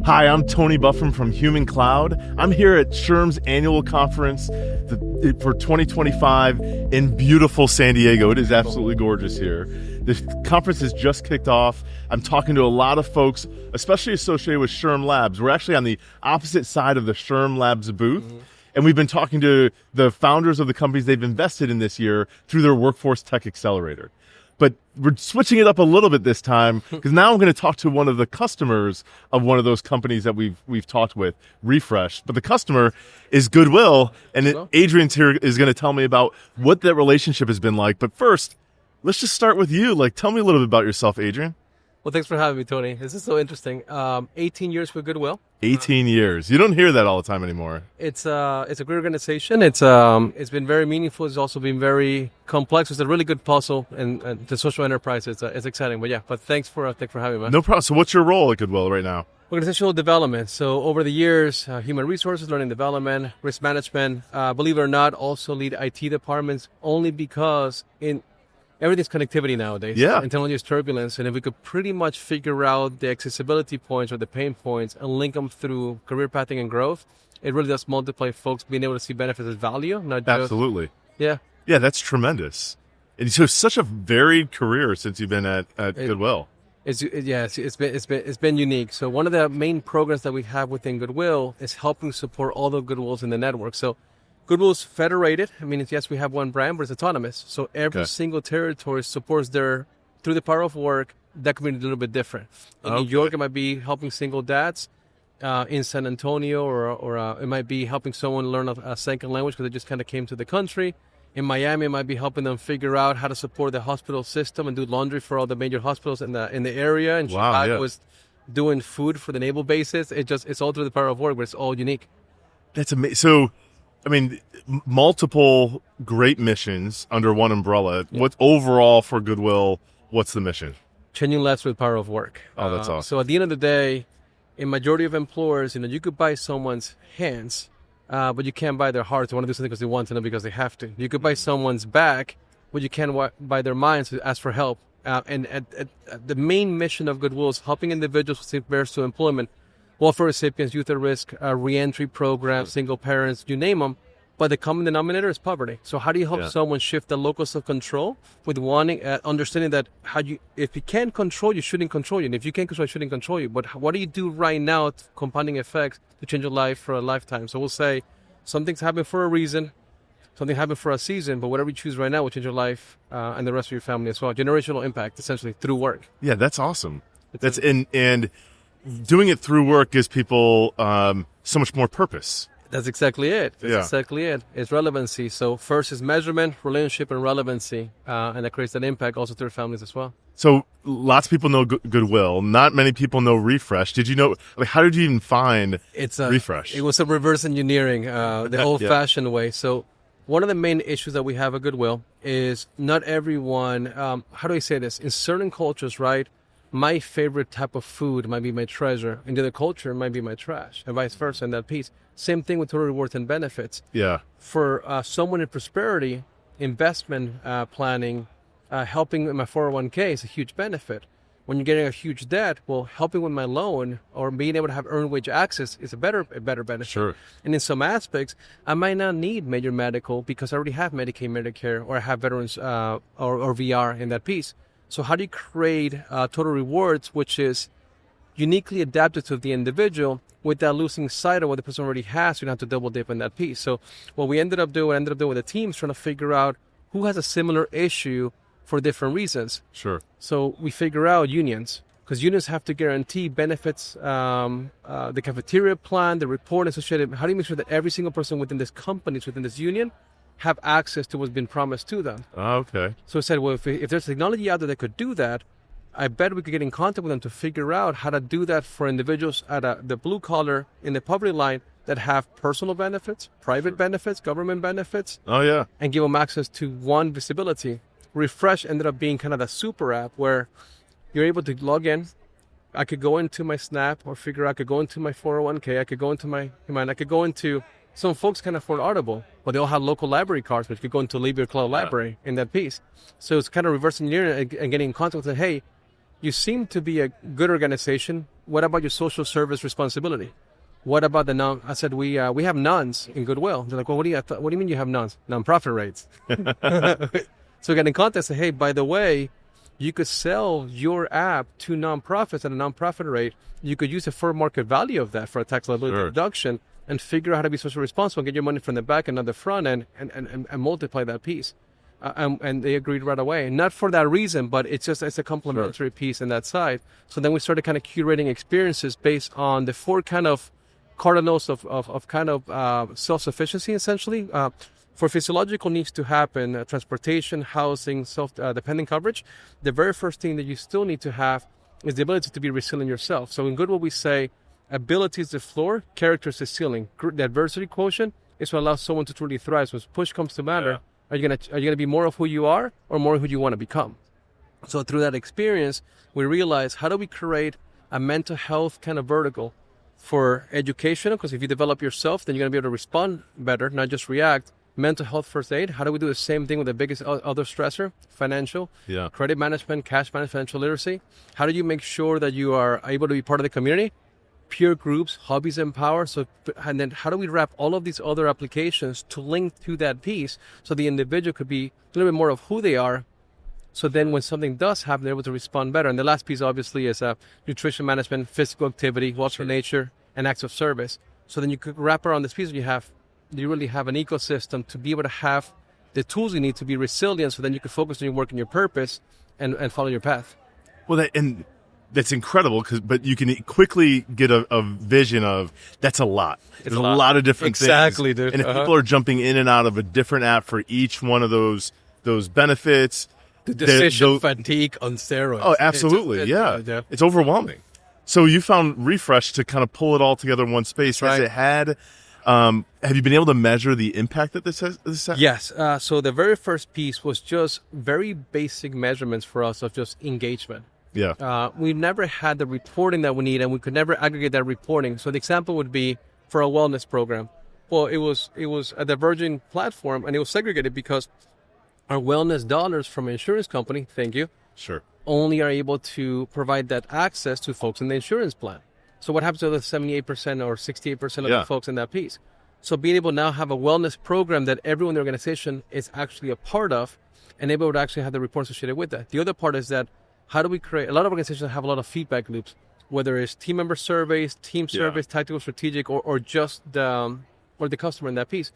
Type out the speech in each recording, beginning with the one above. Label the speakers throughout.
Speaker 1: Hi, I'm Tony Buffum from Human Cloud. I'm here at SHRM's annual conference for 2025 in beautiful San Diego. It is absolutely gorgeous here. The conference has just kicked off. I'm talking to a lot of folks, especially associated with SHRM Labs. We're actually on the opposite side of the SHRM Labs booth. And we've been talking to the founders of the companies they've invested in this year through their Workforce Tech Accelerator. But we're switching it up a little bit this time because now I'm going to talk to one of the customers of one of those companies that we've talked with, Refresh. But the customer is Goodwill, and Adrian's here is going to tell me about what that relationship has been like. But first, let's just start with you. Tell me a little bit about yourself, Adrian.
Speaker 2: Well, thanks for having me, Tony. This is so interesting. 18 years with Goodwill.
Speaker 1: 18 years. You don't hear that all the time anymore.
Speaker 2: It's a great organization. It's been very meaningful. It's also been very complex. It's a really good puzzle, and the social enterprise it's exciting. But thanks for having me, man.
Speaker 1: No problem. So what's your role at Goodwill right now?
Speaker 2: Organizational development. So over the years, human resources, learning development, risk management. Believe it or not, also lead IT departments only because everything's connectivity nowadays.
Speaker 1: Yeah.
Speaker 2: And technology is turbulence. And if we could pretty much figure out the accessibility points or the pain points and link them through career pathing and growth, it really does multiply folks being able to see benefits as value, not just...
Speaker 1: Absolutely.
Speaker 2: Yeah.
Speaker 1: Yeah, that's tremendous. And so such a varied career since you've been at Goodwill.
Speaker 2: It's been unique. So one of the main programs that we have within Goodwill is helping support all the Goodwills in the network. So Goodwill's federated. I mean, yes, we have one brand, but it's autonomous. So every single territory supports through the power of work, that could be a little bit different. In New York, it might be helping single dads. In San Antonio, or it might be helping someone learn a second language because they just kind of came to the country. In Miami, it might be helping them figure out how to support the hospital system and do laundry for all the major hospitals in the area. And Chicago was doing food for the naval bases. It's all through the power of work, but it's all unique.
Speaker 1: That's amazing. So, I mean, multiple great missions under one umbrella. Yeah. What overall for Goodwill, what's the mission?
Speaker 2: Changing lives with the power of work.
Speaker 1: Oh, that's awesome.
Speaker 2: So at the end of the day, in majority of employers, you could buy someone's hands, but you can't buy their hearts. They want to do something because they want to, not because they have to. You could buy someone's back, but you can't buy their minds to ask for help. And the main mission of Goodwill is helping individuals with barriers to employment, welfare recipients, youth at risk, reentry programs, single parents, you name them. But the common denominator is poverty. So how do you help someone shift the locus of control with understanding that if you can't control, you shouldn't control you. And if you can't control, you shouldn't control you. But what do you do right now, compounding effects to change your life for a lifetime? So we'll say something's happened for a reason, something happened for a season, but whatever you choose right now will change your life and the rest of your family as well. Generational impact, essentially, through work. Yeah,
Speaker 1: that's awesome. And doing it through work gives people so much more purpose.
Speaker 2: That's exactly it. Exactly it. It's relevancy. So first is measurement, relationship, and relevancy. And that creates that impact also through families as well.
Speaker 1: So lots of people know Goodwill. Not many people know Refresh. Did you know, how did you even find Refresh?
Speaker 2: It was a reverse engineering, the old-fashioned way. So one of the main issues that we have at Goodwill is not everyone, how do I say this? In certain cultures, right? My favorite type of food might be my treasure. In the other culture, it might be my trash, and vice versa in that piece. Same thing with total rewards and benefits.
Speaker 1: Yeah.
Speaker 2: For someone in prosperity, investment planning, helping in my 401k is a huge benefit. When you're getting a huge debt, well, helping with my loan or being able to have earned wage access is a better benefit.
Speaker 1: Sure.
Speaker 2: And in some aspects, I might not need major medical because I already have Medicaid, Medicare, or I have veterans or VR in that piece. So how do you create total rewards, which is uniquely adapted to the individual without losing sight of what the person already has? You don't have to double dip in that piece. So what we ended up doing with the teams, trying to figure out who has a similar issue for different reasons.
Speaker 1: Sure.
Speaker 2: So we figure out unions, because unions have to guarantee benefits, the cafeteria plan, the report associated. How do you make sure that every single person within this company, within this union, have access to what's been promised to them?
Speaker 1: Okay.
Speaker 2: So I said, well, if there's technology out there that could do that, I bet we could get in contact with them to figure out how to do that for individuals at the blue collar in the poverty line that have personal benefits, private benefits, government benefits.
Speaker 1: Oh, yeah.
Speaker 2: And give them access to one visibility. Refresh ended up being kind of the super app where you're able to log in. I could go into my Snap or I could go into my 401k. I could go into some folks can afford Audible, but they all have local library cards, which could go into Libre Cloud Library in that piece. So it's kind of reverse engineering and getting in contact with, hey, you seem to be a good organization. what about your social service responsibility? What about the non? I said we have nuns in Goodwill. They're like, well, what do you mean you have nuns? Nonprofit rates. So we got in contact. Say, hey, by the way, you could sell your app to nonprofits at a nonprofit rate. You could use the fair market value of that for a tax liability deduction and figure out how to be socially responsible and get your money from the back and not the front end and multiply that piece. And they agreed right away. Not for that reason, but it's a complementary piece in that side. So then we started kind of curating experiences based on the four kind of cardinals of kind of self-sufficiency, essentially. For physiological needs to happen, transportation, housing, self-dependent coverage, the very first thing that you still need to have is the ability to be resilient yourself. So in Goodwill, we say ability is the floor, character is the ceiling. The adversity quotient is what allows someone to truly thrive. So as push comes to matter, are you gonna be more of who you are or more of who you want to become? So through that experience, we realized, how do we create a mental health kind of vertical for educational? Because if you develop yourself, then you're gonna be able to respond better, not just react. Mental health first aid. How do we do the same thing with the biggest other stressor? Financial, credit management, cash management, financial literacy. How do you make sure that you are able to be part of the community? Peer groups, hobbies empower. So, and then how do we wrap all of these other applications to link to that piece so the individual could be a little bit more of who they are? So then when something does happen, they're able to respond better. And the last piece obviously is nutrition management, physical activity, walks for nature, and acts of service. So then you could wrap around this piece and you really have an ecosystem to be able to have the tools you need to be resilient, so then you can focus on your work and your purpose and follow your path.
Speaker 1: Well, that's incredible, but you can quickly get a vision of that's a lot. There's a lot of different things.
Speaker 2: Exactly, dude.
Speaker 1: And if people are jumping in and out of a different app for each one of those benefits.
Speaker 2: The decision fatigue on steroids.
Speaker 1: Oh, absolutely. It's overwhelming. So you found Refresh to kind of pull it all together in one space.
Speaker 2: Right.
Speaker 1: Has it had... have you been able to measure the impact that this has?
Speaker 2: Yes. So the very first piece was just very basic measurements for us of just engagement.
Speaker 1: Yeah.
Speaker 2: We never had the reporting that we need, and we could never aggregate that reporting. So the example would be for a wellness program. Well, it was a diverging platform, and it was segregated because our wellness dollars from an insurance company, thank you, only are able to provide that access to folks in the insurance plan. So what happens to the 78% or 68% of the folks in that piece? So being able to now have a wellness program that everyone in the organization is actually a part of and able to actually have the reports associated with that. The other part is that how do we create, a lot of organizations have a lot of feedback loops, whether it's team member surveys, team surveys, tactical, strategic, or just the customer in that piece.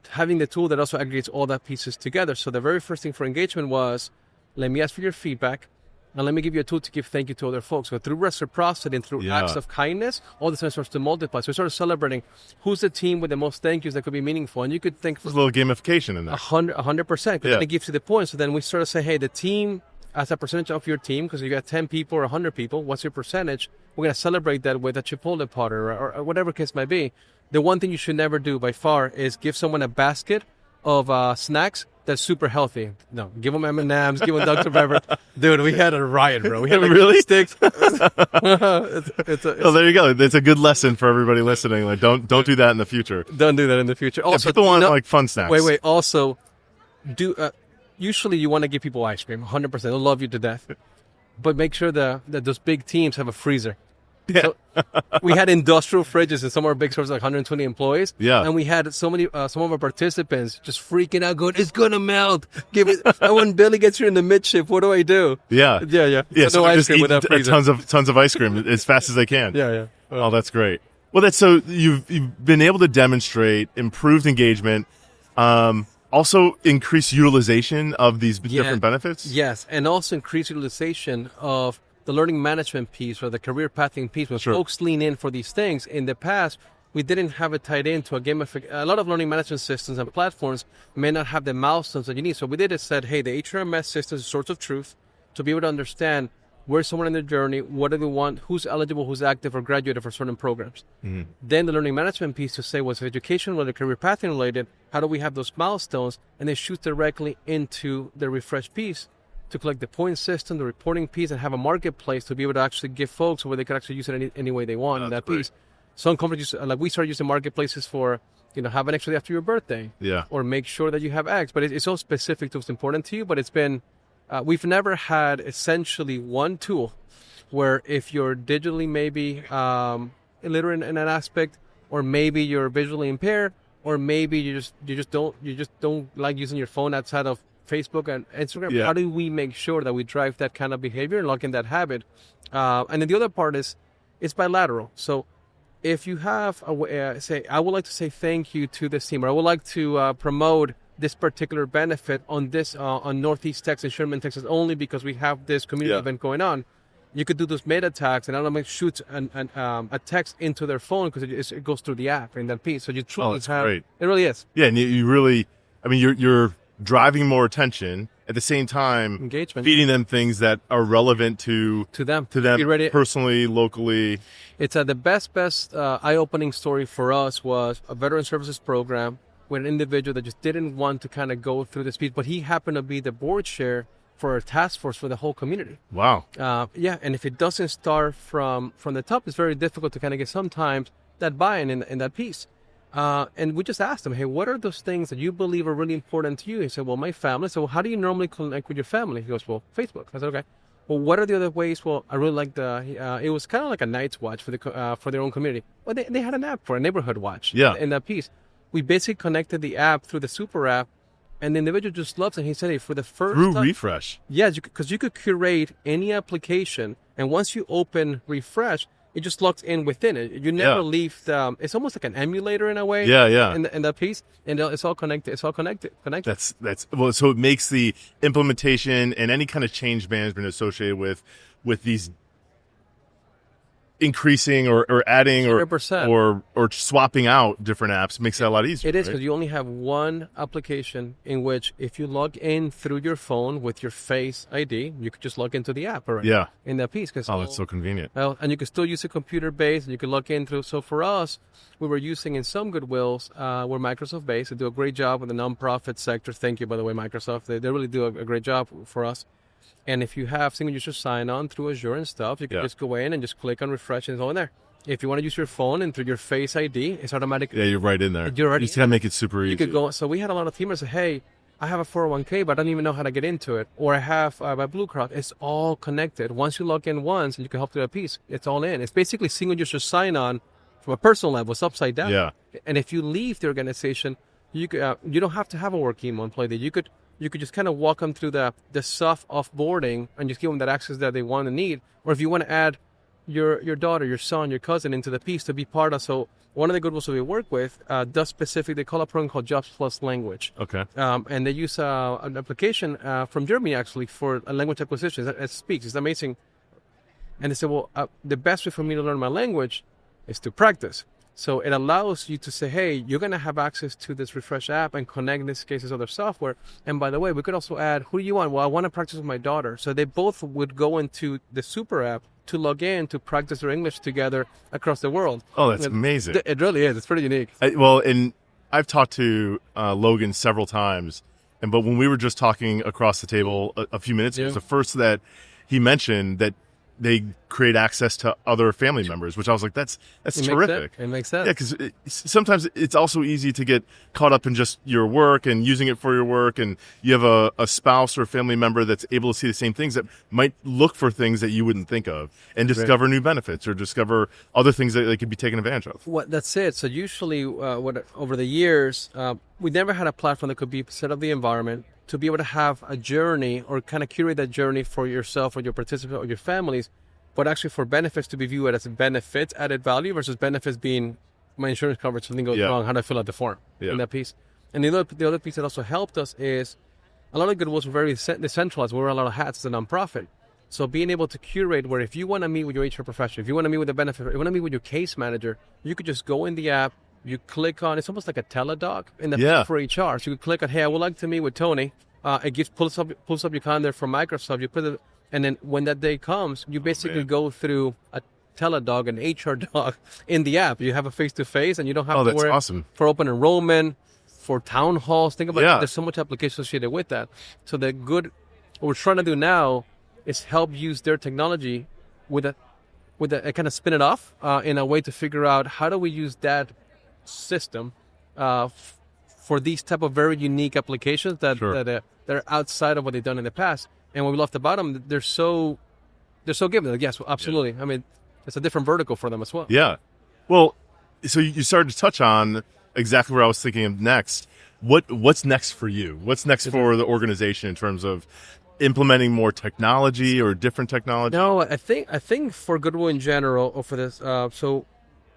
Speaker 2: Having the tool that also aggregates all that pieces together. So the very first thing for engagement was, let me ask for your feedback. And let me give you a tool to give thank you to other folks. So through reciprocity and through acts of kindness, all this starts to multiply. So we started celebrating who's the team with the most thank yous that could be meaningful. And you could think...
Speaker 1: There's a little gamification in there.
Speaker 2: 100%. Because then it gives you the point. So then we sort of say, hey, the team, as a percentage of your team, because you got 10 people or 100 people, what's your percentage? We're going to celebrate that with a Chipotle pot or whatever case might be. The one thing you should never do by far is give someone a basket of snacks that's super healthy. No, give them M&Ms, give them Dr. Pepper. Dude, we had a riot, bro. We had
Speaker 1: really
Speaker 2: sticks.
Speaker 1: There you go. It's a good lesson for everybody listening. Like, don't do that in the future.
Speaker 2: Don't do that in the future. Also,
Speaker 1: people want like fun snacks.
Speaker 2: Wait. Also, usually you want to give people ice cream. 100%. They'll love you to death. But make sure that those big teams have a freezer.
Speaker 1: Yeah.
Speaker 2: So we had industrial fridges in some of our big stores, like 120 employees.
Speaker 1: Yeah.
Speaker 2: And we had so many, some of our participants just freaking out, going, "It's gonna melt." Give it. And when Billy gets here in the midship, what do I do?
Speaker 1: Yeah.
Speaker 2: So no ice cream with that freezer.
Speaker 1: Tons of ice cream as fast as they can.
Speaker 2: Yeah.
Speaker 1: Oh, that's great. Well, so you've been able to demonstrate improved engagement, also increase utilization of these different benefits.
Speaker 2: Yes, and also increase utilization of the learning management piece or the career pathing piece. When folks lean in for these things, in the past, we didn't have it tied into a a lot of learning management systems and platforms may not have the milestones that you need. So we did is said, hey, the HRMS system is a source of truth to be able to understand where's someone in their journey, what do they want, who's eligible, who's active or graduated for certain programs. Mm-hmm. Then the learning management piece to say what's education related, career pathing related, how do we have those milestones, and they shoot directly into the refresh piece to collect the point system, the reporting piece, and have a marketplace to be able to actually give folks where they can actually use it any way they want in that piece. Some companies, like we started using marketplaces for, have an extra day after your birthday.
Speaker 1: Yeah.
Speaker 2: Or make sure that you have X. But it's so specific to what's important to you. But it's been, we've never had essentially one tool where if you're digitally maybe illiterate in an aspect, or maybe you're visually impaired, or maybe you just don't like using your phone outside of Facebook and Instagram.
Speaker 1: Yeah.
Speaker 2: How do we make sure that we drive that kind of behavior and lock in that habit? And then the other part is it's bilateral. So if you have say, I would like to say thank you to this team, or I would like to promote this particular benefit on this on Northeast Texas, Sherman, Texas, only because we have this community event going on. You could do those meta tags and automatically shoot a text into their phone because it goes through the app in that piece. So you truly
Speaker 1: that's great.
Speaker 2: It really is.
Speaker 1: Yeah, and you really, I mean, you're driving more attention at the same time,
Speaker 2: engagement,
Speaker 1: feeding them things that are relevant to
Speaker 2: them
Speaker 1: personally, locally.
Speaker 2: It's the best eye-opening story for us was a veteran services program with an individual that just didn't want to kind of go through the speed, but he happened to be the board chair for a task force for the whole community.
Speaker 1: Wow.
Speaker 2: And if it doesn't start from the top, it's very difficult to kind of get sometimes that buy-in in that piece. And we just asked him, hey, what are those things that you believe are really important to you? He said, well, my family. So, well, how do you normally connect with your family? He goes, well, Facebook. I said, okay. Well, what are the other ways? Well, I really like it was kind of like a night's watch for their own community. Well, they had an app for a neighborhood watch.
Speaker 1: Yeah.
Speaker 2: In that piece. We basically connected the app through the super app, and the individual just loves it. He said, hey, for the first
Speaker 1: through
Speaker 2: time,
Speaker 1: refresh.
Speaker 2: Yeah, because you could curate any application, and once you open refresh, it just locks in within it. You never leave it's almost like an emulator in a way.
Speaker 1: Yeah.
Speaker 2: In that piece, and it's all connected. It's all connected.
Speaker 1: That's well. So it makes the implementation and any kind of change management associated with these increasing or adding or swapping out different apps makes that a lot easier.
Speaker 2: It is, because you only have one application in which if you log in through your phone with your Face ID, you could just log into the app already.
Speaker 1: Yeah.
Speaker 2: In that piece.
Speaker 1: That's so convenient.
Speaker 2: Well, and you can still use a computer base, and you can log in through. So for us, we were using in some Goodwills, we're Microsoft based. They do a great job with the nonprofit sector. Thank you, by the way, Microsoft. They really do a great job for us. And if you have single user sign on through Azure and stuff, you can just go in and just click on refresh, and it's all in there. If you want to use your phone and through your Face ID, it's automatic.
Speaker 1: Yeah, you're right in there.
Speaker 2: You're already.
Speaker 1: You just gotta make it super easy.
Speaker 2: You could go. So we had a lot of teamers say, "Hey, I have a 401k, but I don't even know how to get into it," or "I have my Blue Cross." It's all connected. Once you log in once, and you can help through a piece, it's all in. It's basically single user sign on from a personal level. It's upside down.
Speaker 1: Yeah.
Speaker 2: And if you leave the organization, you could, you don't have to have a work email employee there. You could just kind of walk them through the soft offboarding and just give them that access that they want and need. Or if you want to add your daughter, your son, your cousin into the piece to be part of. So one of the Goodwills that we work with does specific, they call a program called Jobs Plus Language.
Speaker 1: Okay.
Speaker 2: And they use an application from Germany actually for a language acquisition. It speaks. It's amazing. And they said, well, the best way for me to learn my language is to practice. So it allows you to say, hey, you're going to have access to this refresh app and connect, in this case, this other software. And by the way, we could also add, who do you want? Well, I want to practice with my daughter. So they both would go into the super app to log in to practice their English together across the world.
Speaker 1: Oh, that's amazing.
Speaker 2: It really is. It's pretty unique.
Speaker 1: And I've talked to Logan several times, but when we were just talking across the table a few minutes ago, it was the first that he mentioned that they create access to other family members, which I was like, that's terrific.
Speaker 2: It makes sense.
Speaker 1: Yeah, because sometimes it's also easy to get caught up in just your work and using it for your work, and you have a spouse or a family member that's able to see the same things that might look for things that you wouldn't think of and discover new benefits or discover other things that they could be taken advantage of.
Speaker 2: That's it. So usually over the years, we never had a platform that could be set up the environment to be able to have a journey or kind of curate that journey for yourself or your participant or your families, but actually for benefits to be viewed as benefits added value versus benefits being my insurance coverage, something goes wrong, how do I fill out the form in that piece. And the other piece that also helped us is a lot of Goodwills were very decentralized. We wear a lot of hats as a nonprofit. So being able to curate where if you want to meet with your HR professional, if you want to meet with a benefit, if you want to meet with your case manager, you could just go in the app, you click on, it's almost like a teledoc in the for HR. So you could click on, hey, I would like to meet with Tony. It pulls up your calendar from Microsoft. You put it, and then when that day comes, you basically go through a teledoc, an HR doc in the app. You have a face-to-face, and you don't have to worry for open enrollment, for town halls. Think about it. There's so much application associated with that. So what we're trying to do now is help use their technology with a kind of spin it off in a way to figure out how do we use that system for these type of very unique applications that are outside of what they've done in the past. And what we love about them, they're so they're so given. Like, yes, absolutely. I mean, it's a different vertical for them as well.
Speaker 1: Yeah. Well, so you started to touch on exactly where I was thinking of next. What's next for you? What's next for the organization in terms of implementing more technology or different technology?
Speaker 2: No, I think for Goodwill in general, or for this, so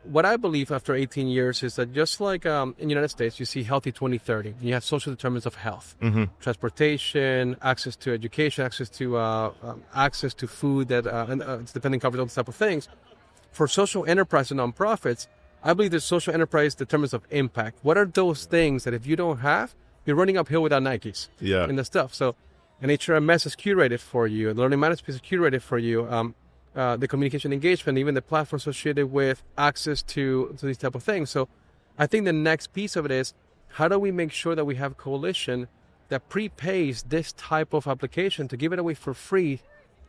Speaker 2: what I believe after 18 years is that just like in the United States, you see Healthy 2030, you have social determinants of health, transportation, access to education, access to food, that it's depending coverage, all these type of things. For social enterprise and nonprofits, I believe there's social enterprise determinants of impact. What are those things that if you don't have, you're running uphill without Nikes and the stuff. So an HRMS is curated for you, the learning management is curated for you, the communication engagement, even the platform associated with access to these type of things. So I think the next piece of it is, how do we make sure that we have a coalition that prepays this type of application to give it away for free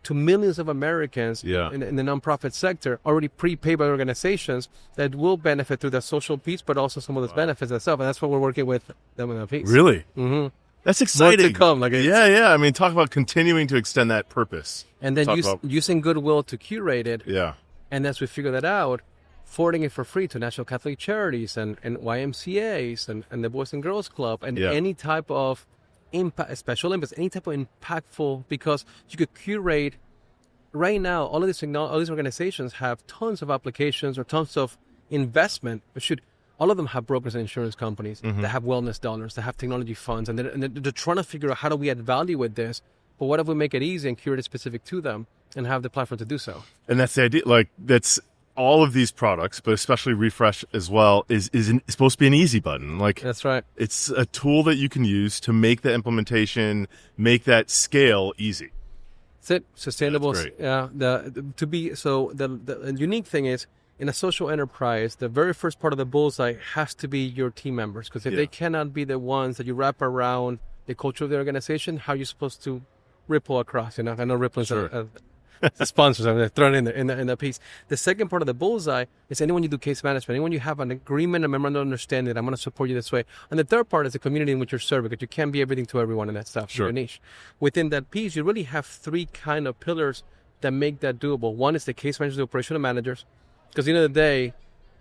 Speaker 2: to millions of Americans in the nonprofit sector, already prepaid by organizations that will benefit through the social piece, but also some of those benefits itself. And that's what we're working with them in that piece.
Speaker 1: Really? Mm-hmm. That's exciting.
Speaker 2: More to come.
Speaker 1: Yeah. I mean, talk about continuing to extend that purpose.
Speaker 2: And then using Goodwill to curate it.
Speaker 1: Yeah.
Speaker 2: And as we figure that out, forwarding it for free to National Catholic Charities and YMCAs and the Boys and Girls Club and any type of impact, special impacts, any type of impactful, because you could curate. Right now, all these organizations have tons of applications or tons of investment. All of them have brokers and insurance companies that have wellness dollars, that have technology funds, and they're trying to figure out how do we add value with this. But what if we make it easy and curate it specific to them and have the platform to do so?
Speaker 1: And that's the idea. Like, that's all of these products, but especially Refresh as well, is supposed to be an easy button. Like,
Speaker 2: that's right.
Speaker 1: It's a tool that you can use to make the implementation, make that scale easy.
Speaker 2: That's it. Sustainable.
Speaker 1: That's great.
Speaker 2: Yeah. The unique thing is, in a social enterprise, the very first part of the bullseye has to be your team members, because if they cannot be the ones that you wrap around the culture of the organization, how are you supposed to ripple across? I know Ripple is the sponsors. I'm throwing in the piece. The second part of the bullseye is anyone you do case management, anyone you have an agreement, a memorandum of understanding, I'm going to support you this way. And the third part is the community in which you're serving, because you can't be everything to everyone in that stuff. Your niche. Within that piece, you really have three kind of pillars that make that doable. One is the case managers, the operational managers, because at the end of the day,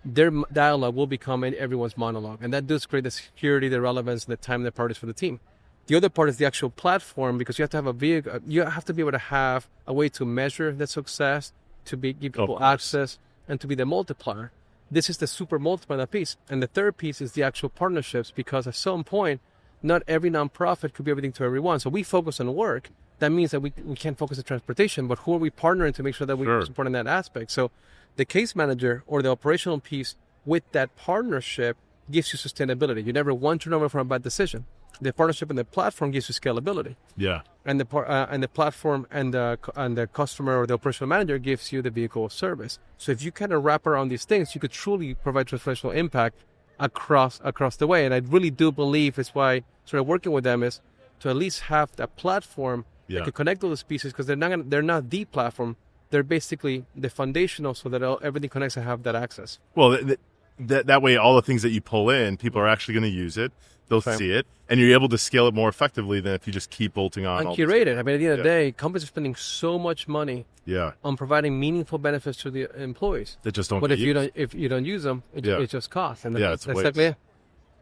Speaker 2: their dialogue will become everyone's monologue, and that does create the security, the relevance, and the time, and the priorities for the team. The other part is the actual platform, because you have to have a vehicle. You have to be able to have a way to measure the success, to give people access, and to be the multiplier. This is the super multiplier piece. And the third piece is the actual partnerships, because at some point, not every nonprofit could be everything to everyone. So we focus on work. That means that we can't focus on transportation, but who are we partnering to make sure that we're supporting that aspect? So the case manager or the operational piece with that partnership gives you sustainability. You never want to turn from a bad decision. The partnership and the platform gives you scalability.
Speaker 1: Yeah.
Speaker 2: And the platform and the customer or the operational manager gives you the vehicle of service. So if you kind of wrap around these things, you could truly provide transformational impact across the way. And I really do believe it's why sort of working with them is to at least have that platform that could connect all those pieces, because they're not the platform. They're basically the foundational, so that everything connects and have that access.
Speaker 1: Well, that way, all the things that you pull in, people are actually going to use it. They'll see it, and you're able to scale it more effectively than if you just keep bolting on.
Speaker 2: And curate it. I mean, at the end of the day, companies are spending so much money on providing meaningful benefits to the employees.
Speaker 1: That just don't.
Speaker 2: But if you don't use them, it just costs. And
Speaker 1: that's
Speaker 2: exactly it.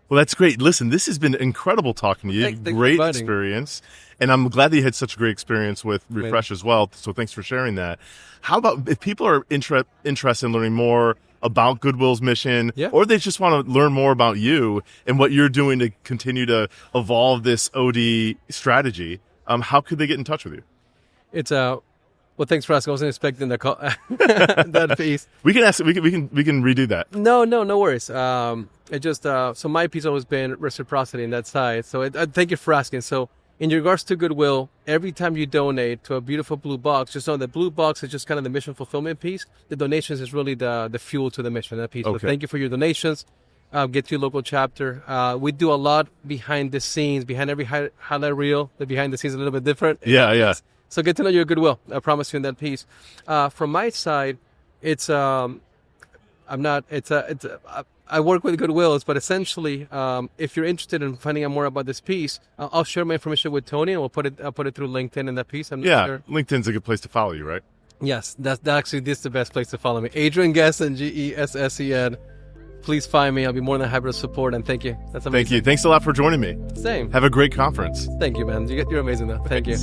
Speaker 1: Well, that's great. Listen, this has been incredible talking to you. Great experience. And I'm glad that you had such a great experience with Refresh as well. So thanks for sharing that. How about if people are interested in learning more about Goodwill's mission, or they just want to learn more about you and what you're doing to continue to evolve this OD strategy, how could they get in touch with you?
Speaker 2: It's well, thanks for asking. I wasn't expecting the call, that piece.
Speaker 1: We can ask. We can redo that.
Speaker 2: No worries. It just so my piece always been reciprocity in that side. So thank you for asking. So in regards to Goodwill, every time you donate to a beautiful blue box, just know the blue box is just kind of the mission fulfillment piece. The donations is really the fuel to the mission, that piece. Okay. So thank you for your donations. Get to your local chapter. We do a lot behind the scenes, behind every highlight reel. The behind the scenes is a little bit different.
Speaker 1: Yeah.
Speaker 2: So get to know your Goodwill. I promise you in that piece. From my side, it's I work with Goodwills, but essentially, if you're interested in finding out more about this piece, I'll share my information with Tony, and I'll put it through LinkedIn in that piece. I'm not sure.
Speaker 1: LinkedIn's a good place to follow you, right?
Speaker 2: Yes, that's actually this is the best place to follow me. Adrian Gessen, Gessen. Please find me. I'll be more than happy to support. And thank you. That's amazing.
Speaker 1: Thank you. Thanks a lot for joining me.
Speaker 2: Same.
Speaker 1: Have a great conference.
Speaker 2: Thank you, man. You're amazing, though. Thank you.